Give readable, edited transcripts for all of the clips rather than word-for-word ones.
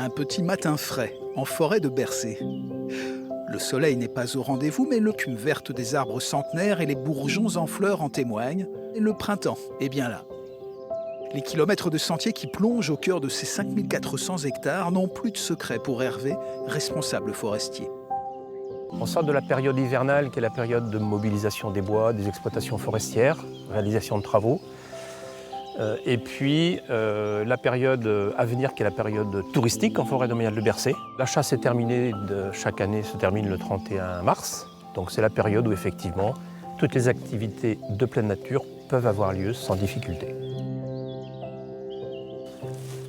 Un petit matin frais, en forêt de Bercé. Le soleil n'est pas au rendez-vous, mais l'écume verte des arbres centenaires et les bourgeons en fleurs en témoignent. Et le printemps est bien là. Les kilomètres de sentiers qui plongent au cœur de ces 5400 hectares n'ont plus de secret pour Hervé, responsable forestier. On sort de la période hivernale, qui est la période de mobilisation des bois, des exploitations forestières, réalisation de travaux. Et puis la période à venir, qui est la période touristique en forêt domaniale de Bercé. La chasse est terminée, chaque année se termine le 31 mars. Donc c'est la période où effectivement toutes les activités de pleine nature peuvent avoir lieu sans difficulté.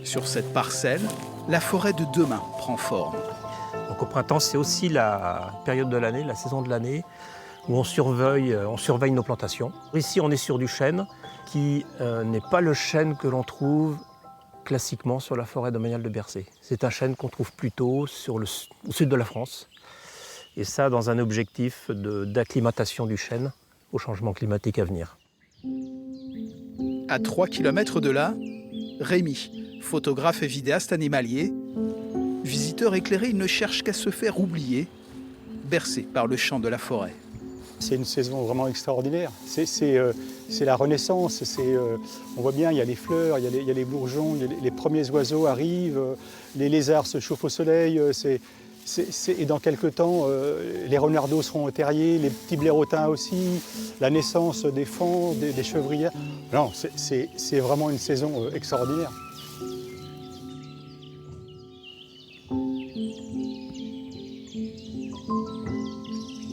Sur cette parcelle, la forêt de demain prend forme. Donc au printemps, c'est aussi la période de l'année, la saison de l'année, où on surveille nos plantations. Ici, on est sur du chêne, qui n'est pas le chêne que l'on trouve classiquement sur la forêt domaniale de Bercé. C'est un chêne qu'on trouve plutôt au sud de la France. Et ça, dans un objectif d'acclimatation du chêne au changement climatique à venir. À 3 km de là, Rémi, photographe et vidéaste animalier. Visiteur éclairé, il ne cherche qu'à se faire oublier, bercé par le chant de la forêt. C'est une saison vraiment extraordinaire. C'est la renaissance. On voit bien, il y a les fleurs, il y a les bourgeons, les premiers oiseaux arrivent, les lézards se chauffent au soleil. Et dans quelques temps, les renardeaux seront au terrier, les petits blaireautins aussi, la naissance des faons, des chevrières. Non, c'est vraiment une saison extraordinaire.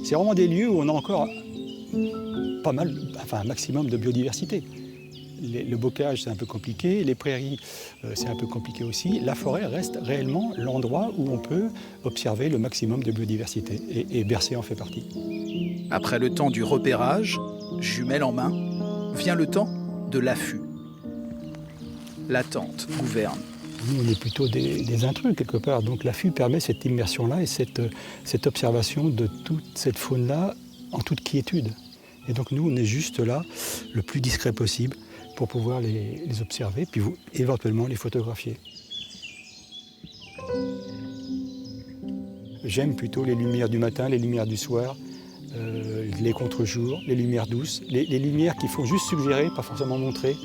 C'est vraiment des lieux où on a encore pas mal, un maximum de biodiversité. Le bocage, c'est un peu compliqué, les prairies, c'est un peu compliqué aussi. La forêt reste réellement l'endroit où on peut observer le maximum de biodiversité. Et Bercé en fait partie. Après le temps du repérage, jumelles en main, vient le temps de l'affût. L'attente gouverne. Nous, on est plutôt des intrus quelque part. Donc l'affût permet cette immersion-là et cette observation de toute cette faune-là en toute quiétude. Et donc nous, on est juste là, le plus discret possible, pour pouvoir les observer, puis éventuellement les photographier. J'aime plutôt les lumières du matin, les lumières du soir, les contre-jours, les lumières douces, les lumières qui font juste suggérer, pas forcément montrer.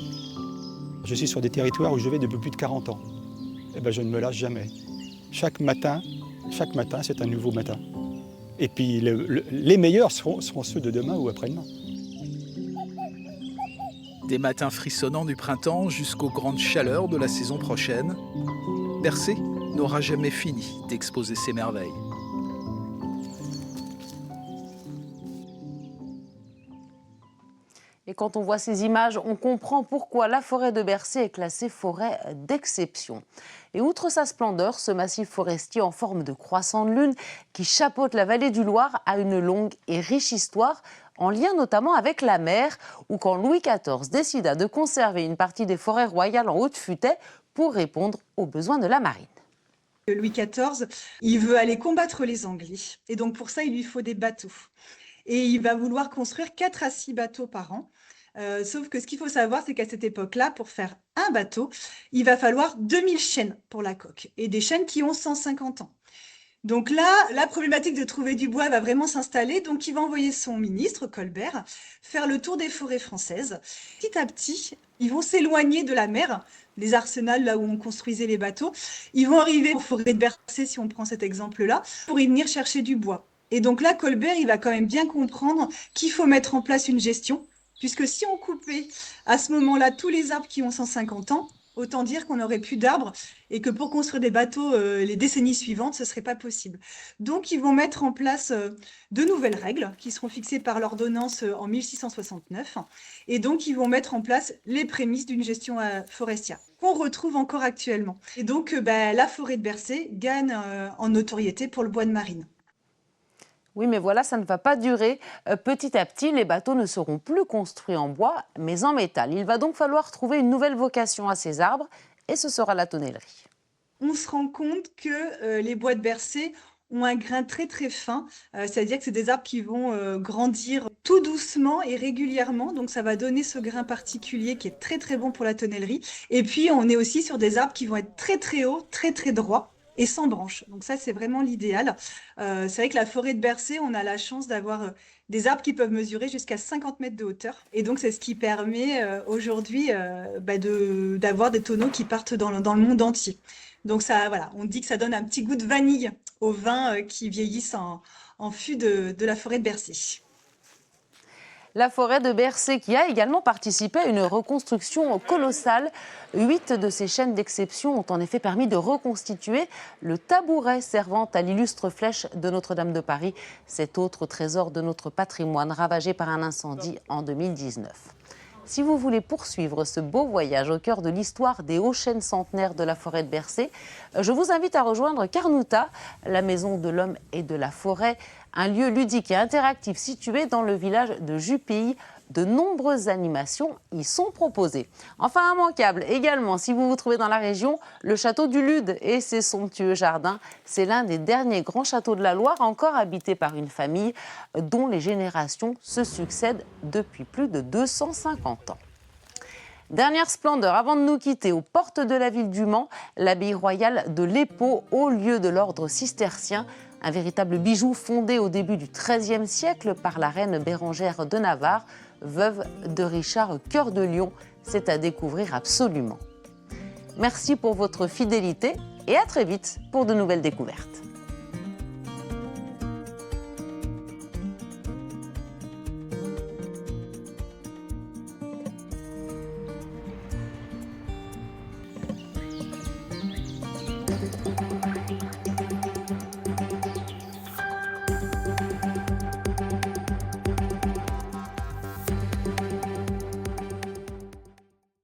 Je suis sur des territoires où je vais depuis plus de 40 ans. Eh ben, je ne me lâche jamais. Chaque matin, c'est un nouveau matin. Et puis les meilleurs seront ceux de demain ou après-demain. Des matins frissonnants du printemps jusqu'aux grandes chaleurs de la saison prochaine, Bercé n'aura jamais fini d'exposer ses merveilles. Et quand on voit ces images, on comprend pourquoi la forêt de Bercé est classée forêt d'exception. Et outre sa splendeur, ce massif forestier en forme de croissant de lune qui chapeaute la vallée du Loir a une longue et riche histoire, en lien notamment avec la mer, où quand Louis XIV décida de conserver une partie des forêts royales en Haute-Futaie pour répondre aux besoins de la marine. Louis XIV, il veut aller combattre les Anglais. Et donc pour ça, il lui faut des bateaux. Et il va vouloir construire 4 à 6 bateaux par an. Sauf que ce qu'il faut savoir, c'est qu'à cette époque-là, pour faire un bateau, il va falloir 2000 chaînes pour la coque. Et des chaînes qui ont 150 ans. Donc là, la problématique de trouver du bois va vraiment s'installer. Donc il va envoyer son ministre, Colbert, faire le tour des forêts françaises. Petit à petit, ils vont s'éloigner de la mer, les arsenals là où on construisait les bateaux. Ils vont arriver aux forêts de Bercé, si on prend cet exemple-là, pour y venir chercher du bois. Et donc là, Colbert, il va quand même bien comprendre qu'il faut mettre en place une gestion, puisque si on coupait à ce moment-là tous les arbres qui ont 150 ans, autant dire qu'on n'aurait plus d'arbres et que pour construire des bateaux les décennies suivantes, ce ne serait pas possible. Donc, ils vont mettre en place de nouvelles règles qui seront fixées par l'ordonnance en 1669. Et donc, ils vont mettre en place les prémices d'une gestion forestière qu'on retrouve encore actuellement. Et donc, la forêt de Bercé gagne en notoriété pour le bois de marine. Oui, mais voilà, ça ne va pas durer. Petit à petit, les bateaux ne seront plus construits en bois, mais en métal. Il va donc falloir trouver une nouvelle vocation à ces arbres, et ce sera la tonnellerie. On se rend compte que les bois de Bercé ont un grain très très fin, c'est-à-dire que c'est des arbres qui vont grandir tout doucement et régulièrement, donc ça va donner ce grain particulier qui est très très bon pour la tonnellerie. Et puis on est aussi sur des arbres qui vont être très très hauts, très très droits. et sans branches. Donc ça, c'est vraiment l'idéal. C'est vrai que la forêt de Bercé, on a la chance d'avoir des arbres qui peuvent mesurer jusqu'à 50 mètres de hauteur. Et donc, c'est ce qui permet aujourd'hui d'avoir des tonneaux qui partent dans le monde entier. Donc ça, voilà, on dit que ça donne un petit goût de vanille aux vins qui vieillissent en fût de la forêt de Bercé. La forêt de Bercé qui a également participé à une reconstruction colossale. 8 de ces chaînes d'exception ont en effet permis de reconstituer le tabouret servant à l'illustre flèche de Notre-Dame de Paris, cet autre trésor de notre patrimoine ravagé par un incendie en 2019. Si vous voulez poursuivre ce beau voyage au cœur de l'histoire des hauts chênes centenaires de la forêt de Bercé, je vous invite à rejoindre Carnouta, la maison de l'homme et de la forêt, un lieu ludique et interactif situé dans le village de Jupille. De nombreuses animations y sont proposées. Enfin, immanquable également, si vous vous trouvez dans la région, le château du Lude et ses somptueux jardins. C'est l'un des derniers grands châteaux de la Loire encore habité par une famille dont les générations se succèdent depuis plus de 250 ans. Dernière splendeur, avant de nous quitter, aux portes de la ville du Mans, l'abbaye royale de l'Épau, haut lieu de l'ordre cistercien, un véritable bijou fondé au début du XIIIe siècle par la reine Bérengère de Navarre, veuve de Richard Cœur de Lion. C'est à découvrir absolument. Merci pour votre fidélité et à très vite pour de nouvelles découvertes.